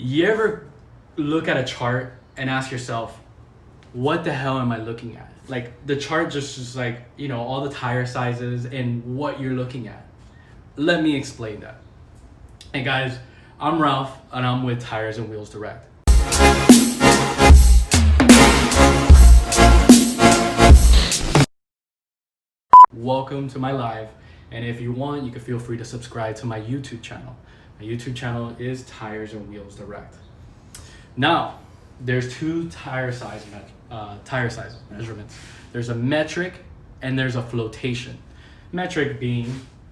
You ever look at a chart and ask yourself, what the hell am I looking at? Like the chart just like, all the tire sizes and what you're looking at. Let me explain that. Hey guys, I'm Ralph and I'm with Tires and Wheels Direct. Welcome to my live, and if you want, you can feel free to subscribe to my YouTube channel. My YouTube channel is Tires and Wheels Direct. Now, there's two tire size measurements. There's a metric and there's a flotation. Metric being,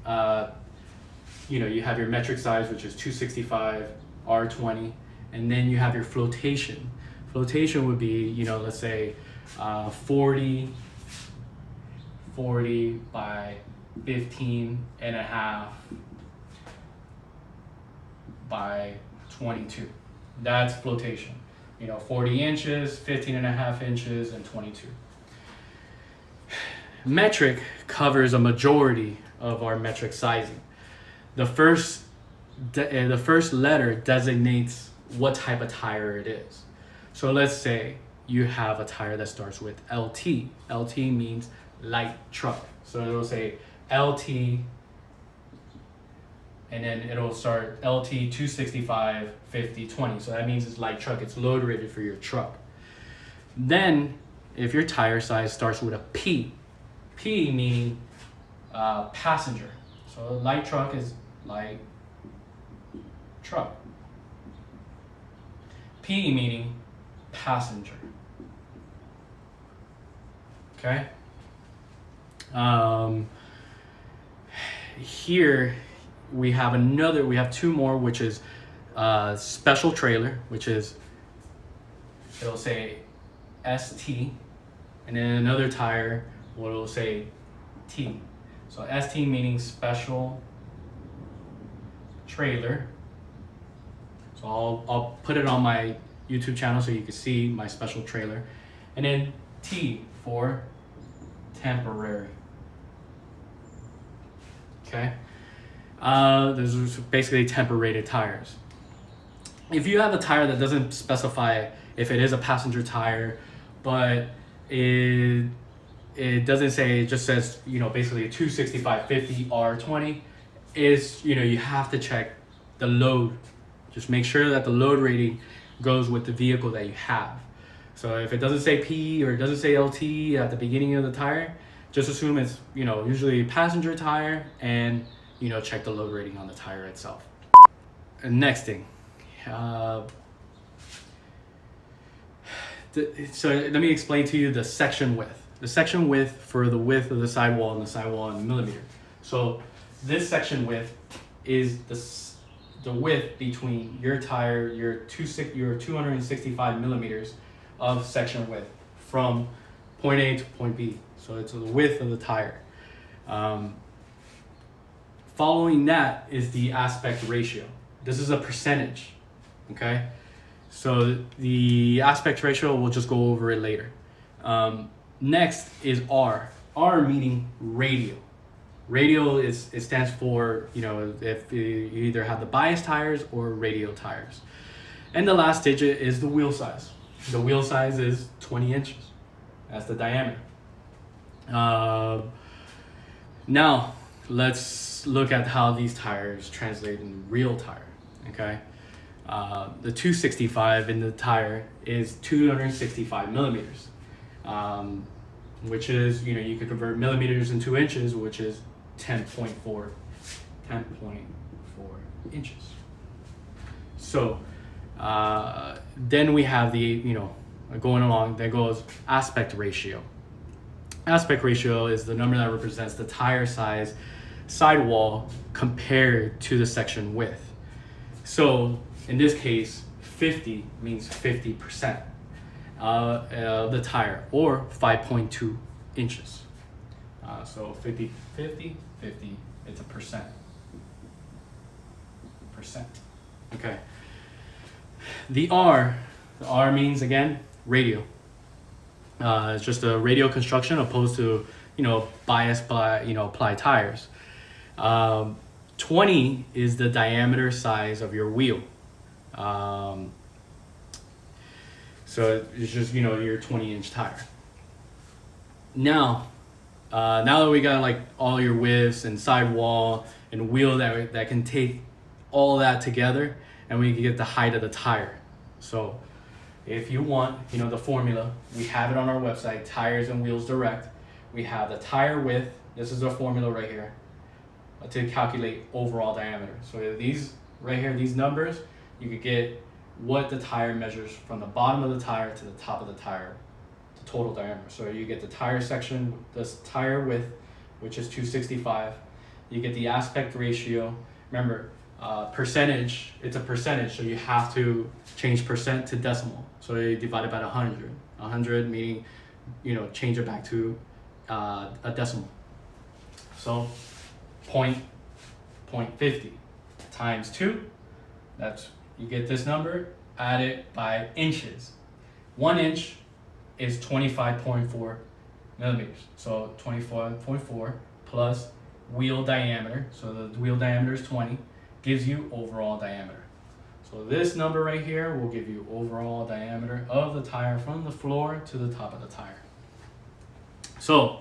you have your metric size, which is 265 R20, and then you have your flotation. Flotation would be, let's say 40 by 15 and a half by 22. That's flotation. 40 inches, 15 and a half inches, and 22. Metric covers a majority of our metric sizing. The first letter designates what type of tire it is. So let's say you have a tire that starts with LT. LT means light truck. So it'll say LT, and then it'll start LT 265, 50, 20. So that means it's light truck. It's load rated for your truck. Then if your tire size starts with a P, P meaning passenger. So light truck is light truck. P meaning passenger. Okay. Here we have two more, which is special trailer, which is, it'll say ST, and then another tire will say T. So ST meaning special trailer. So I'll put it on my YouTube channel so you can see my special trailer. And then T for temporary. Okay. Those are basically temper-rated tires. If you have a tire that doesn't specify if it is a passenger tire, but it doesn't say, it just says, basically a 265 50 R20, is, you have to check the load. Just make sure that the load rating goes with the vehicle that you have. So if it doesn't say P or it doesn't say LT at the beginning of the tire, just assume it's, usually a passenger tire, and, check the load rating on the tire itself. And next thing, so let me explain to you the section width. The section width for the width of the sidewall and the sidewall in millimeter. So this section width is the width between your tire, your 265 millimeters of section width from point A to point B. So it's the width of the tire. Following that is the aspect ratio. This is a percentage, okay? So the aspect ratio, we'll just go over it later. Next is R. R meaning radial. Radial it stands for, if you either have the bias tires or radial tires. And the last digit is the wheel size. The wheel size is 20 inches. That's the diameter. Now let's look at how these tires translate in real tire. Okay. The 265 in the tire is 265 millimeters, which is, you could convert millimeters into inches, which is 10.4 inches. So then we have the, going along, there goes aspect ratio. Aspect ratio is the number that represents the tire size sidewall compared to the section width. So in this case, 50 means 50% of the tire, or 5.2 inches. So 50, it's a percent. Okay. The R means, again, radial. It's just a radial construction opposed to, bias ply tires. 20 is the diameter size of your wheel. So it's just, your 20-inch tire. Now that we got like all your widths and sidewall and wheel that can take all that together, and we can get the height of the tire. So if you want, the formula, we have it on our website, Tires and Wheels Direct. We have the tire width. This is the formula right here to calculate overall diameter. So these right here, these numbers, you could get what the tire measures from the bottom of the tire to the top of the tire, the total diameter. So you get the tire section, this tire width, which is 265. You get the aspect ratio. Remember, percentage, it's a percentage, so you have to change percent to decimal. So you divide it by 100. 100 meaning, change it back to a decimal. So 0.50 times 2, you get this number, add it by inches. 1 inch is 25.4 millimeters. So 25.4 plus wheel diameter, so the wheel diameter is 20, gives you overall diameter. So this number right here will give you overall diameter of the tire from the floor to the top of the tire. So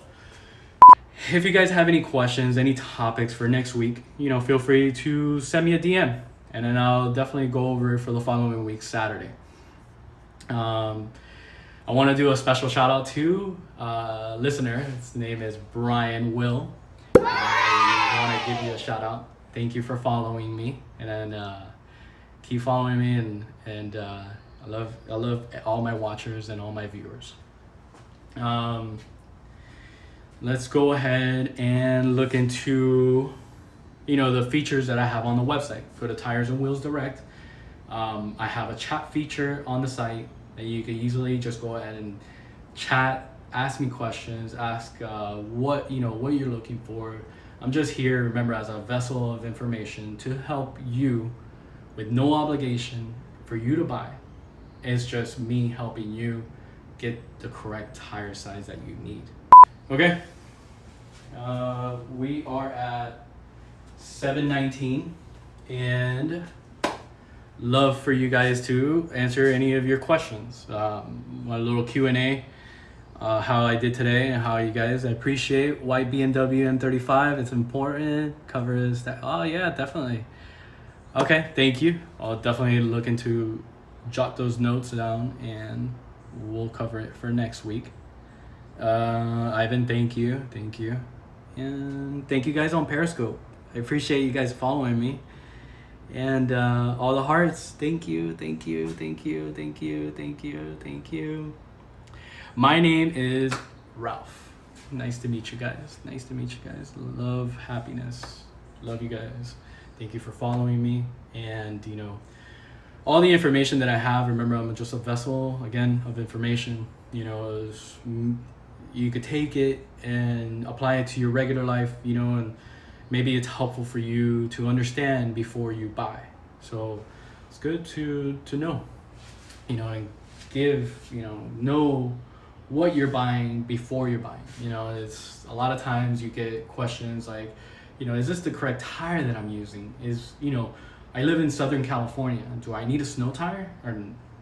if you guys have any questions, any topics for next week, feel free to send me a DM, and then I'll definitely go over it for the following week, Saturday. I want to do a special shout out to a listener. His name is Brian Will. I want to give you a shout out. Thank you for following me, and then keep following me, and I love all my watchers and all my viewers. Let's go ahead and look into the features that I have on the website for the Tires and Wheels Direct. I have a chat feature on the site that you can easily just go ahead and chat, ask me questions, ask what you're looking for. I'm just here, remember, as a vessel of information to help you with no obligation for you to buy. It's just me helping you get the correct tire size that you need. Okay, we are at 7:19, and love for you guys to answer any of your questions. My little Q&A, how I did today and how you guys. I appreciate white BMW M35. It's important. Covers that. Oh yeah, definitely. Okay, thank you. I'll definitely look into jot those notes down, and we'll cover it for next week. Ivan, thank you, and thank you guys on Periscope. I appreciate you guys following me, and all the hearts. Thank you. My name is Ralph. Nice to meet you guys. Love, happiness. Love you guys. Thank you for following me, and all the information that I have. Remember, I'm just a vessel again of information. You could take it and apply it to your regular life, and maybe it's helpful for you to understand before you buy. So it's good to know, and give, know what you're buying before you're buying. It's a lot of times you get questions like, is this the correct tire that I'm using? I live in Southern California. Do I need a snow tire? Or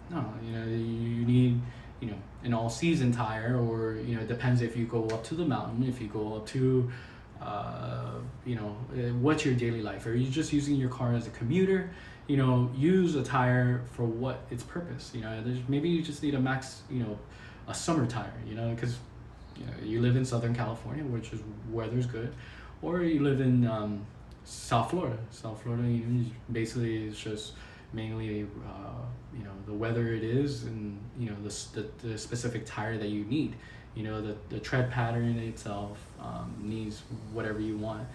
no, you need, an all-season tire, or it depends if you go up to the mountain, if you go up to what's your daily life. Are you just using your car as a commuter? Use a tire for what its purpose. Maybe you just need a max, a summer tire, because you live in Southern California, which is weather's good, or you live in South Florida. Basically it's just mainly the weather it is, and the specific tire that you need. The tread pattern itself needs whatever you want.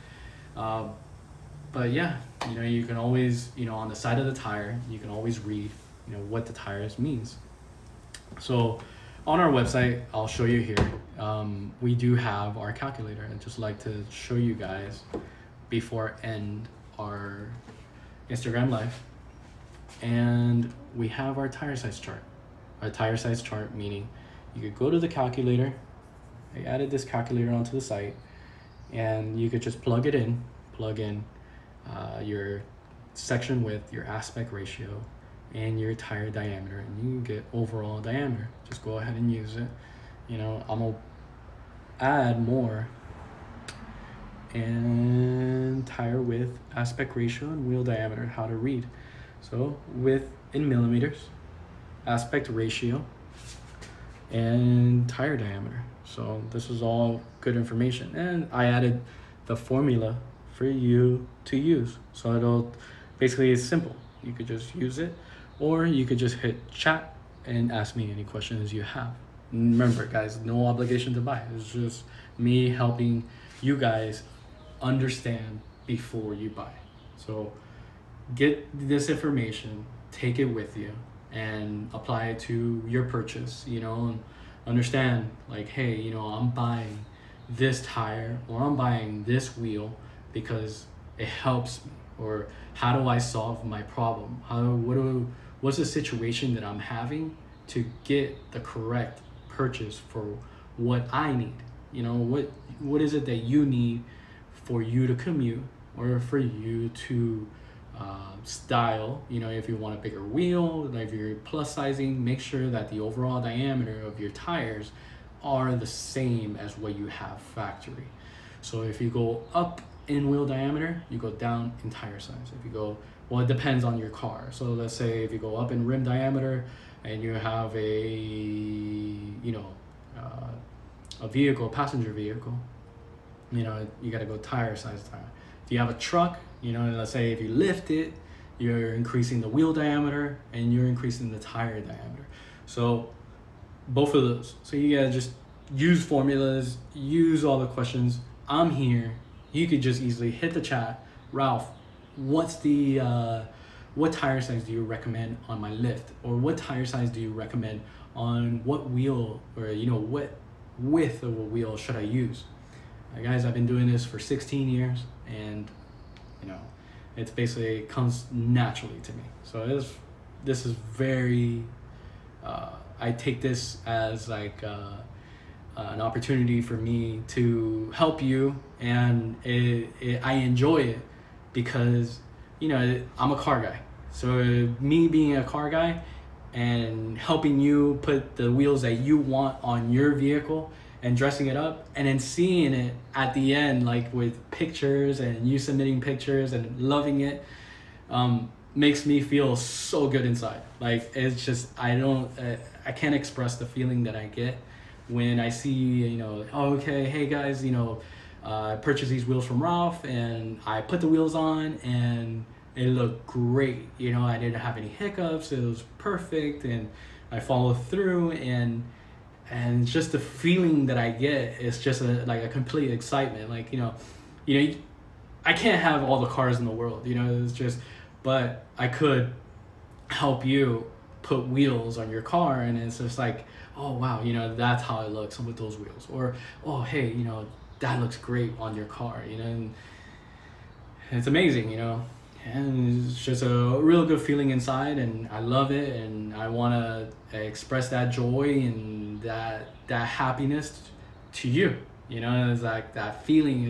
But yeah, you can always, on the side of the tire, you can always read, what the tires means. So on our website, I'll show you here, we do have our calculator. I'd just like to show you guys before I end our Instagram live. And we have our tire size chart. Our tire size chart, meaning you could go to the calculator. I added this calculator onto the site, and you could just plug in your section width, your aspect ratio, and your tire diameter, and you get overall diameter. Just go ahead and use it. I'm gonna add more, and tire width, aspect ratio, and wheel diameter, how to read. So width in millimeters, aspect ratio, and tire diameter. So this is all good information, and I added the formula for you to use. So it's simple. You could just use it, or you could just hit chat and ask me any questions you have. Remember, guys, no obligation to buy. It's just me helping you guys understand before you buy. So get this information, take it with you, and apply it to your purchase, and understand, like, hey, I'm buying this tire, or I'm buying this wheel because it helps me, or how do I solve my problem? What's the situation that I'm having to get the correct purchase for what I need? What is it that you need for you to commute, or for you to style? If you want a bigger wheel, like if you're plus sizing, make sure that the overall diameter of your tires are the same as what you have factory. So if you go up in wheel diameter, you go down in tire size. If you go, well, it depends on your car. So let's say if you go up in rim diameter and you have a vehicle, passenger vehicle, you gotta go tire size tire. If you have a truck, let's say if you lift it, you're increasing the wheel diameter and you're increasing the tire diameter. So both of those. So you gotta just use formulas, use all the questions. I'm here. You could just easily hit the chat. Ralph, what tire size do you recommend on my lift? Or what tire size do you recommend on what wheel, or what width of a wheel should I use? Guys, I've been doing this for 16 years, and it's basically comes naturally to me. So this is very I take this as like an opportunity for me to help you, and I enjoy it because I'm a car guy. So me being a car guy and helping you put the wheels that you want on your vehicle and dressing it up, and then seeing it at the end, like with pictures and you submitting pictures and loving it, makes me feel so good inside. Like, it's just, I can't express the feeling that I get when I see, okay, hey guys, I purchased these wheels from Ralph and I put the wheels on and it looked great. I didn't have any hiccups. It was perfect, and I followed through, and just the feeling that I get is just like a complete excitement. Like, I can't have all the cars in the world, it's just, but I could help you put wheels on your car, and it's just like, oh wow, that's how it looks with those wheels. Or, oh hey, that looks great on your car, and it's amazing, and it's just a real good feeling inside, and I love it, and I want to express that joy and that happiness to you. It's like that feeling,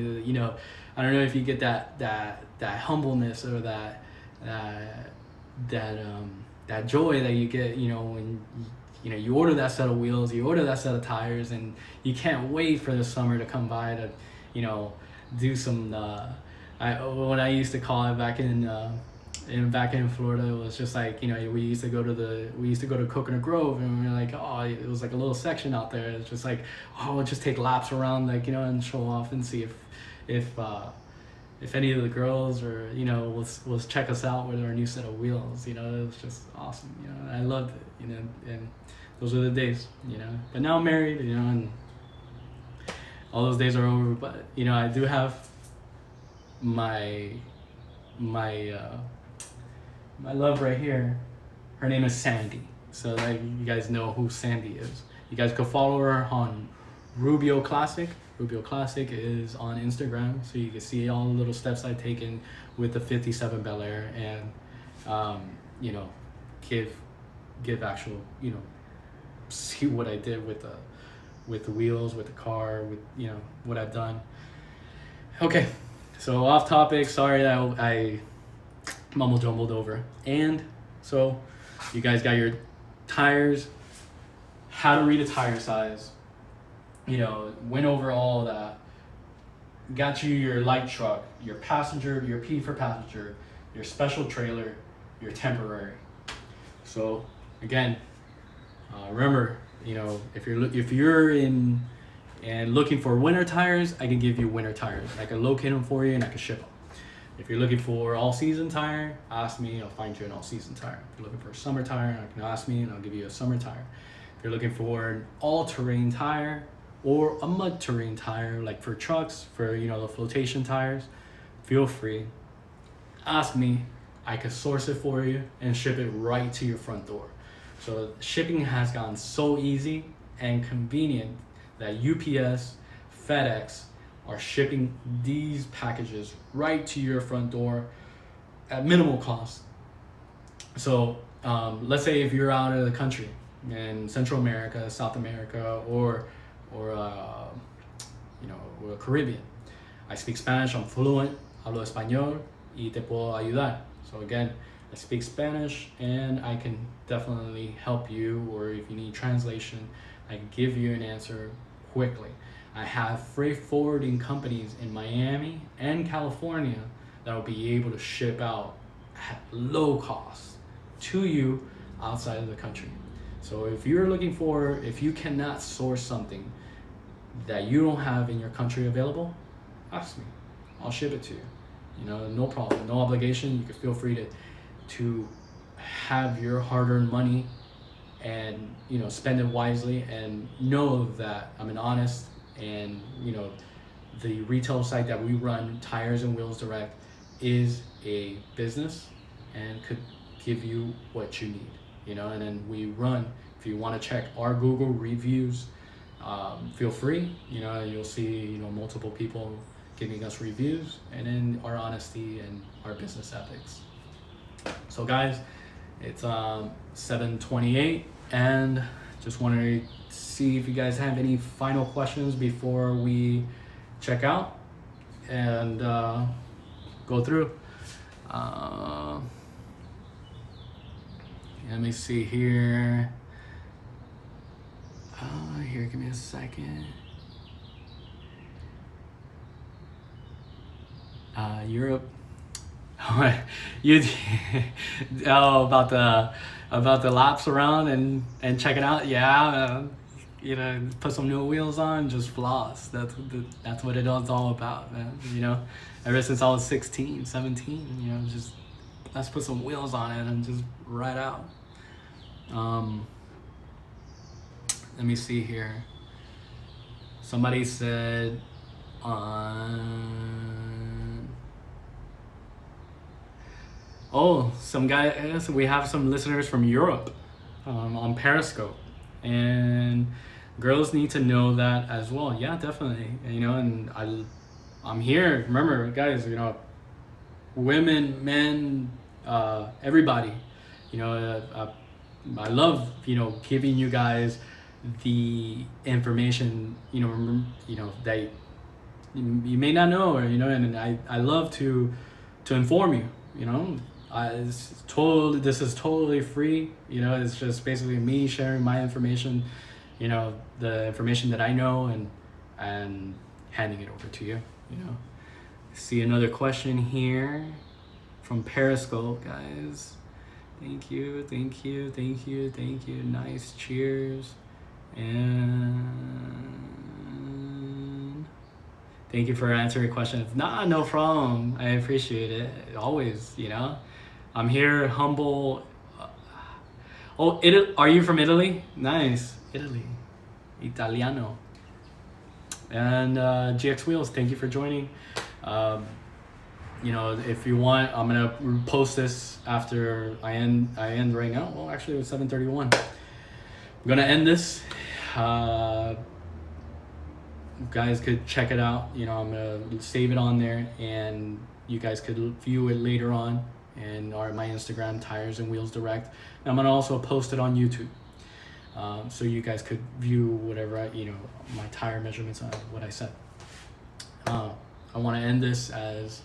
I don't know if you get that humbleness, or that joy that you get, when you order that set of wheels, you order that set of tires, and you can't wait for the summer to come by to do some what I used to call it back in Florida, it was just like, we used to go to Coconut Grove, and we were like, oh, it was like a little section out there. It's just like, oh, we'll just take laps around, like, and show off and see if any of the girls, or will check us out with our new set of wheels. It was just awesome. I loved it. And those were the days. But now I'm married. And all those days are over. But I do have my love right here. Her name is Sandy. So like, you guys know who Sandy is. You guys can follow her on Rubio Classic. Rubio Classic is on Instagram, so you can see all the little steps I've taken with the 57 Bel Air, and give actual, see what I did with the wheels, with the car, with what I've done. Okay, so off topic. Sorry that I mumble jumbled over. And so You guys got your tires, how to read a tire size, went over all that. Got you your light truck, your passenger, your P for passenger, your special trailer, your temporary. So again, remember, if you're in and looking for winter tires, I can give you winter tires. I can locate them for you and I can ship them. If you're looking for all-season tire, ask me, I'll find you an all-season tire. If you're looking for a summer tire, I can ask me and I'll give you a summer tire. If you're looking for an all-terrain tire or a mud terrain tire, like for trucks, for the flotation tires, feel free. Ask me, I can source it for you and ship it right to your front door. So shipping has gotten so easy and convenient that UPS, FedEx are shipping these packages right to your front door at minimal cost. So let's say if you're out of the country in Central America, South America, or Caribbean. I speak Spanish, I'm fluent, hablo español y te puedo ayudar. So again, I speak Spanish and I can definitely help you, or if you need translation, I can give you an answer quickly. I have freight forwarding companies in Miami and California that will be able to ship out at low cost to you outside of the country. So if you cannot source something that you don't have in your country available, ask me. I'll ship it to you. No problem, no obligation. You can feel free to have your hard-earned money and spend it wisely, and know that I'm an honest, and the retail site that we run, Tires and Wheels Direct, is a business and could give you what you need. And then we run, if you want to check our Google reviews, feel free. You'll see multiple people giving us reviews, and then our honesty and our business ethics. So guys, it's 7:28, and just wanted to see if you guys have any final questions before we check out and go through. Let me see here. Here, give me a second. Europe. About the laps around and check it out. Yeah, put some new wheels on, just floss. That's what it was all about, man. Ever since I was 16, 17, just let's put some wheels on it and just ride out. Let me see here. Somebody said some guys, we have some listeners from Europe on Periscope, and girls need to know that as well. Yeah, definitely. And I'm here. Remember, guys, women, men, everybody. I love giving you guys the information that you may not know, or and I love to inform you. This is totally free. It's just basically me sharing my information, the information that I know, and handing it over to you. See another question here from Periscope, guys. Thank you. Nice, cheers. And thank you for answering questions. Nah, no problem. I appreciate it. Always, I'm here, humble. Are you from Italy? Nice. Italy. Italiano. And GX Wheels, thank you for joining. If you want, I'm gonna post this after I end right now. Well, actually, it was 7:31. I'm gonna end this. Guys could check it out. I'm gonna save it on there, and you guys could view it later on, and my Instagram, Tires and Wheels Direct. And I'm gonna also post it on YouTube, so you guys could view whatever my tire measurements on what I said. I want to end this as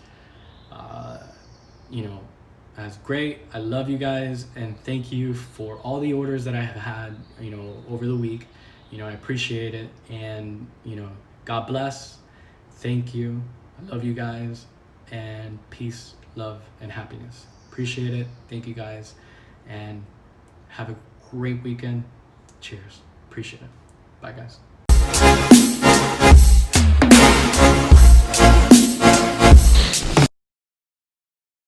That's great. I love you guys, and thank you for all the orders that I have had, over the week. I appreciate it, and God bless. Thank you. I love you guys, and peace, love, and happiness. Appreciate it. Thank you guys, and have a great weekend. Cheers. Appreciate it. Bye, guys.